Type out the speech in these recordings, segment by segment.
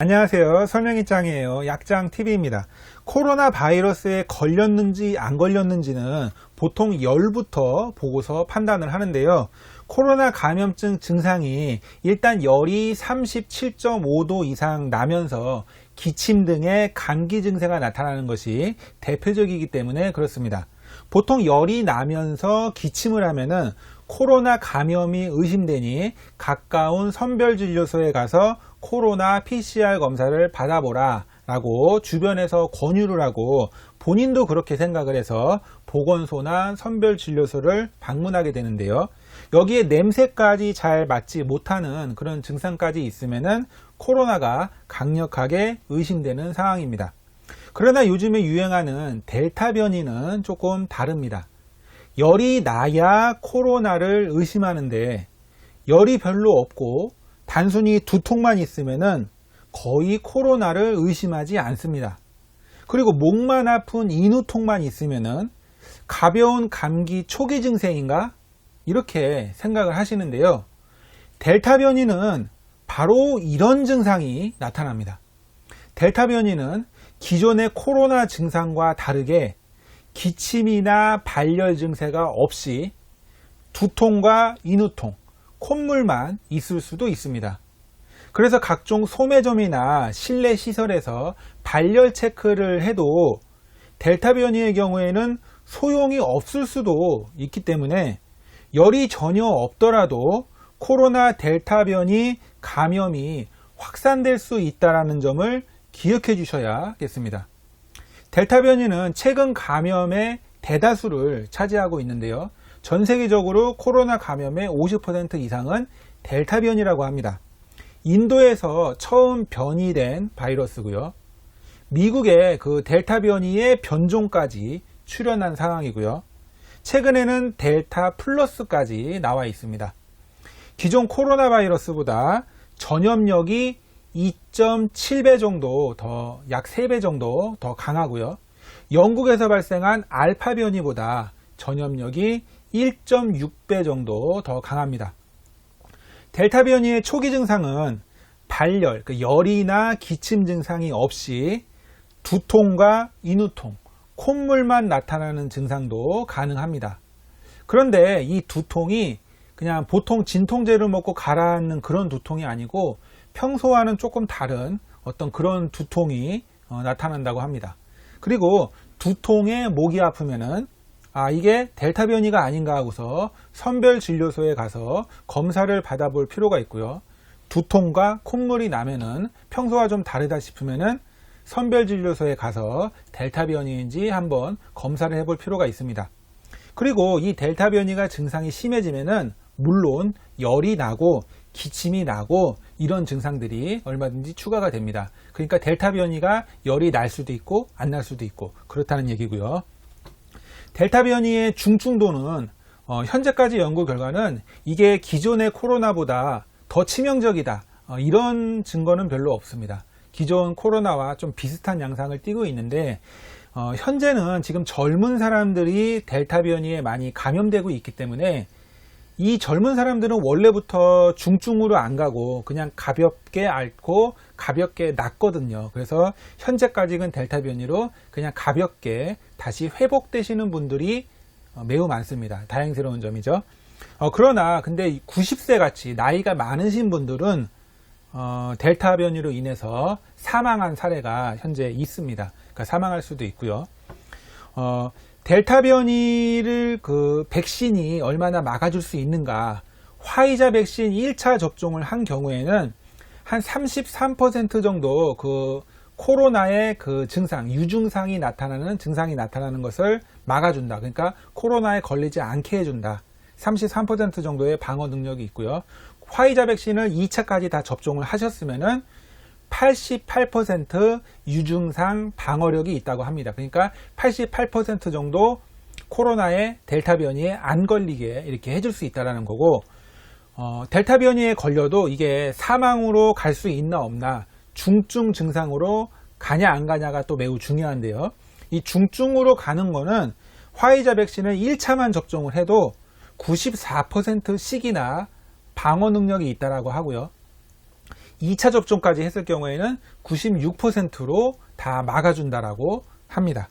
안녕하세요. 설명이 짱이에요. 약짱TV입니다. 코로나 바이러스에 걸렸는지 안 걸렸는지는 보통 열부터 보고서 판단을 하는데요. 코로나 감염증 증상이 일단 열이 37.5도 이상 나면서 기침 등의 감기 증세가 나타나는 것이 대표적이기 때문에 그렇습니다. 보통 열이 나면서 기침을 하면은 코로나 감염이 의심되니 가까운 선별진료소에 가서 코로나 PCR 검사를 받아보라 라고 주변에서 권유를 하고 본인도 그렇게 생각을 해서 보건소나 선별진료소를 방문하게 되는데요. 여기에 냄새까지 잘 맡지 못하는 그런 증상까지 있으면은 코로나가 강력하게 의심되는 상황입니다. 그러나 요즘에 유행하는 델타 변이는 조금 다릅니다. 열이 나야 코로나를 의심하는데 열이 별로 없고 단순히 두통만 있으면은 거의 코로나를 의심하지 않습니다. 그리고 목만 아픈 인후통만 있으면은 가벼운 감기 초기 증세인가? 이렇게 생각을 하시는데요. 델타 변이는 바로 이런 증상이 나타납니다. 델타 변이는 기존의 코로나 증상과 다르게 기침이나 발열 증세가 없이 두통과 인후통, 콧물만 있을 수도 있습니다. 그래서 각종 소매점이나 실내 시설에서 발열 체크를 해도 델타 변이의 경우에는 소용이 없을 수도 있기 때문에 열이 전혀 없더라도 코로나 델타 변이 감염이 확산될 수 있다는 점을 기억해 주셔야겠습니다. 델타 변이는 최근 감염의 대다수를 차지하고 있는데요. 전 세계적으로 코로나 감염의 50% 이상은 델타 변이라고 합니다. 인도에서 처음 변이된 바이러스고요. 미국의 그 델타 변이의 변종까지 출현한 상황이고요. 최근에는 델타 플러스까지 나와 있습니다. 기존 코로나 바이러스보다 전염력이 2.7배 정도 더, 약 3배 정도 더 강하고요. 영국에서 발생한 알파 변이보다 전염력이 1.6배 정도 더 강합니다. 델타 변이의 초기 증상은 발열, 열이나 기침 증상이 없이 두통과 인후통, 콧물만 나타나는 증상도 가능합니다. 그런데 이 두통이 그냥 보통 진통제를 먹고 가라앉는 그런 두통이 아니고 평소와는 조금 다른 어떤 그런 두통이 나타난다고 합니다. 그리고 두통에 목이 아프면은 이게 델타 변이가 아닌가 하고서 선별진료소에 가서 검사를 받아볼 필요가 있고요. 두통과 콧물이 나면은 평소와 좀 다르다 싶으면은 선별진료소에 가서 델타 변이인지 한번 검사를 해볼 필요가 있습니다. 그리고 이 델타 변이가 증상이 심해지면은 물론 열이 나고 기침이 나고 이런 증상들이 얼마든지 추가가 됩니다. 그러니까 델타 변이가 열이 날 수도 있고 안 날 수도 있고 그렇다는 얘기고요. 델타 변이의 중증도는 현재까지 연구 결과는 이게 기존의 코로나보다 더 치명적이다 이런 증거는 별로 없습니다. 기존 코로나와 좀 비슷한 양상을 띠고 있는데 현재는 지금 젊은 사람들이 델타 변이에 많이 감염되고 있기 때문에 이 젊은 사람들은 원래부터 중증으로 안 가고 그냥 가볍게 앓고 가볍게 낫거든요. 그래서 현재까지는 델타 변이로 그냥 가볍게 다시 회복되시는 분들이 매우 많습니다. 다행스러운 점이죠. 그러나 근데 90세 같이 나이가 많으신 분들은 델타 변이로 인해서 사망한 사례가 현재 있습니다. 그러니까 사망할 수도 있고요. 델타 변이를 백신이 얼마나 막아줄 수 있는가? 화이자 백신 1차 접종을 한 경우에는 한 33% 정도 코로나의 증상, 유증상이 나타나는 증상이 나타나는 것을 막아준다. 그러니까 코로나에 걸리지 않게 해준다. 33% 정도의 방어 능력이 있고요. 화이자 백신을 2차까지 다 접종을 하셨으면은 88% 유증상 방어력이 있다고 합니다. 그러니까 88% 정도 코로나의 델타 변이에 안 걸리게 이렇게 해줄 수 있다는 거고, 델타 변이에 걸려도 이게 사망으로 갈 수 있나 없나, 중증 증상으로 가냐 안 가냐가 또 매우 중요한데요. 이 중증으로 가는 거는 화이자 백신을 1차만 접종을 해도 94%씩이나 방어 능력이 있다라고 하고요. 2차 접종까지 했을 경우에는 96%로 다 막아준다라고 합니다.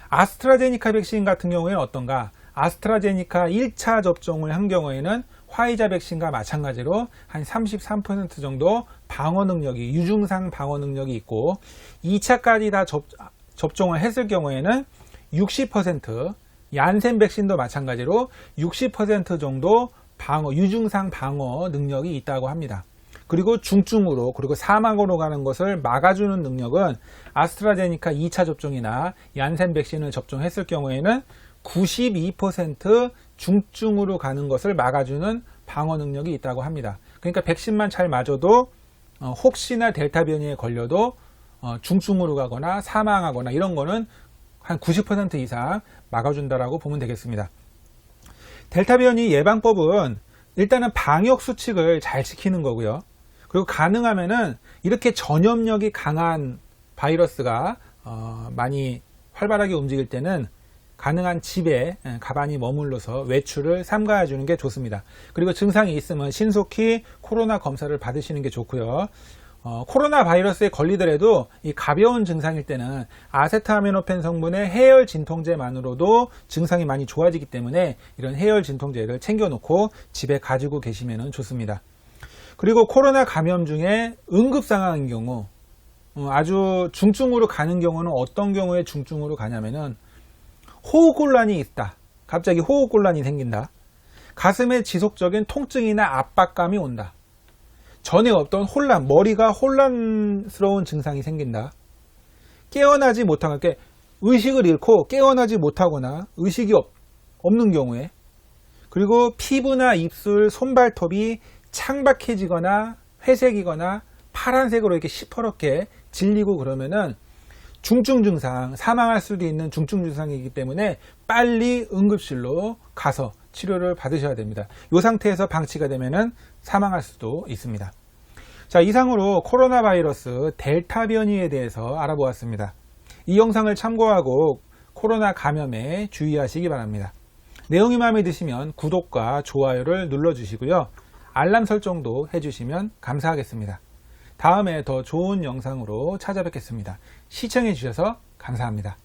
아스트라제니카 백신 같은 경우에는 어떤가? 아스트라제니카 1차 접종을 한 경우에는 화이자 백신과 마찬가지로 한 33% 정도 방어 능력이, 유증상 방어 능력이 있고 2차까지 다 접종을 했을 경우에는 60%, 얀센 백신도 마찬가지로 60% 정도 유증상 방어 능력이 있다고 합니다. 그리고 중증으로, 그리고 사망으로 가는 것을 막아주는 능력은 아스트라제니카 2차 접종이나 얀센 백신을 접종했을 경우에는 92% 중증으로 가는 것을 막아주는 방어 능력이 있다고 합니다. 그러니까 백신만 잘 맞아도 혹시나 델타 변이에 걸려도 중증으로 가거나 사망하거나 이런 거는 한 90% 이상 막아준다라고 보면 되겠습니다. 델타 변이 예방법은 일단은 방역 수칙을 잘 지키는 거고요. 그리고 가능하면은 이렇게 전염력이 강한 바이러스가 많이 활발하게 움직일 때는 가능한 집에 가만히 머물러서 외출을 삼가해 주는 게 좋습니다. 그리고 증상이 있으면 신속히 코로나 검사를 받으시는 게 좋고요. 코로나 바이러스에 걸리더라도 이 가벼운 증상일 때는 아세트아미노펜 성분의 해열 진통제만으로도 증상이 많이 좋아지기 때문에 이런 해열 진통제를 챙겨 놓고 집에 가지고 계시면 좋습니다. 그리고 코로나 감염 중에 응급 상황인 경우, 아주 중증으로 가는 경우는 어떤 경우에 중증으로 가냐면은 호흡곤란이 있다. 갑자기 호흡곤란이 생긴다. 가슴에 지속적인 통증이나 압박감이 온다. 전에 없던 혼란, 머리가 혼란스러운 증상이 생긴다. 깨어나지 못하거나, 의식을 잃고 깨어나지 못하거나 의식이 없는 경우에, 그리고 피부나 입술, 손발톱이 창박해지거나 회색이거나 파란색으로 이렇게 시퍼렇게 질리고 그러면은 중증 증상, 사망할 수도 있는 중증 증상이기 때문에 빨리 응급실로 가서 치료를 받으셔야 됩니다. 이 상태에서 방치가 되면은 사망할 수도 있습니다. 자, 이상으로 코로나 바이러스 델타 변이에 대해서 알아보았습니다. 이 영상을 참고하고 코로나 감염에 주의하시기 바랍니다. 내용이 마음에 드시면 구독과 좋아요를 눌러주시고요. 알람 설정도 해주시면 감사하겠습니다. 다음에 더 좋은 영상으로 찾아뵙겠습니다. 시청해 주셔서 감사합니다.